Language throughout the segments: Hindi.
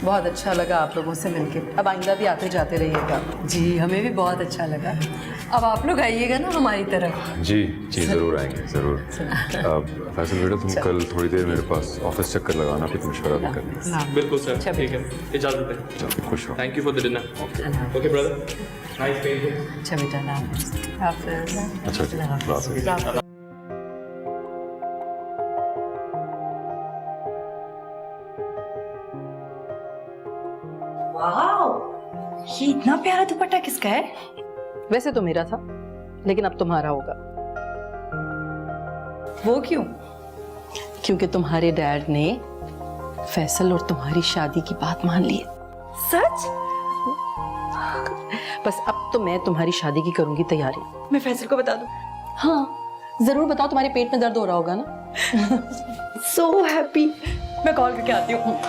बहुत अच्छा लगा आप लोगों से मिलके। अब आइंदा भी आते जाते रहिएगा। जी हमें भी बहुत अच्छा लगा। अब आप लोग आइएगा ना हमारी तरफ। जी जी ज़रूर आएंगे ज़रूर। फैसल बेटा तुम कल थोड़ी देर मेरे पास ऑफिस चक्कर लगाना, फिर मशवरा भी करना। बिल्कुल सर, ठीक है, इजाज़त दें। चलो खुश रहो। Thank you for the dinner. Okay brother, nice painting. अच्छा बेटा नाम हाफिज़। अच्छा जी बात वाह, ये इतना प्यारा दुपट्टा किसका है? वैसे तो मेरा था, लेकिन अब तुम्हारा होगा। वो क्यों? क्योंकि तुम्हारे डैड ने फैसल और तुम्हारी शादी की बात मान ली है। सच? बस अब तो मैं तुम्हारी शादी की करूंगी तैयारी। मैं फैसल को बता दूं? हाँ जरूर बताओ, तुम्हारे पेट में दर्द हो रहा होगा ना। So happy. मैं कॉल करके आती हूँ।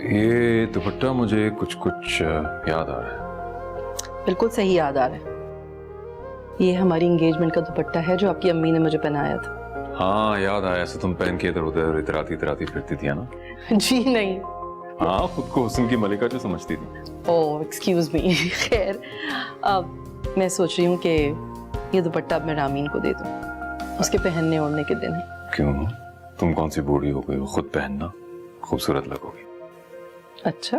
ये दुपट्टा मुझे कुछ कुछ याद आ रहा है। बिल्कुल सही याद आ रहा है। ये हमारी एंगेजमेंट का दुपट्टा है जो आपकी अम्मी ने मुझे पहनाया था। हाँ याद आया, ऐसे तुम पहन के इधर उधर इतराती फिरती थी ना। जी नहीं। हाँ खुद को हुस्न की मलिका जो समझती थी। Oh excuse me. खैर अब मैं सोच रही हूँ कि ये दुपट्टा अब मैं रामीन को दे दूँ, उसके पहनने ओढ़ने के दिन है। क्यों, तुम कौन सी बूढ़ी हो गई हो, खुद पहनना, खूबसूरत लगोगी। अच्छा।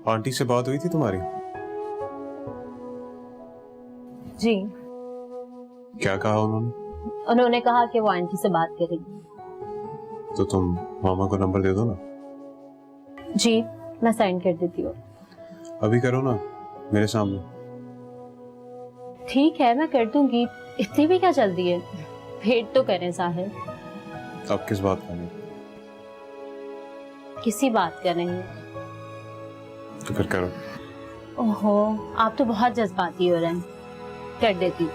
आंटी से बात हुई थी तुम्हारी? जी, क्या कहा उन्होंने? उन्होंने कहा कि वो आंटी से बात करेगी। तो तुम मामा को नंबर दे दो ना। जी, मैं साइन कर देती हूँ। अभी करो ना, मेरे सामने। ठीक है, मैं कर दूंगी, इतनी भी क्या जल्दी है? वेट तो करें साहिल। अब किस बात का नहीं? किसी बात का नहीं। तो फिर करो। ओहो, आप तो बहुत जज्बाती हो रहे हैं। कर देती हूँ।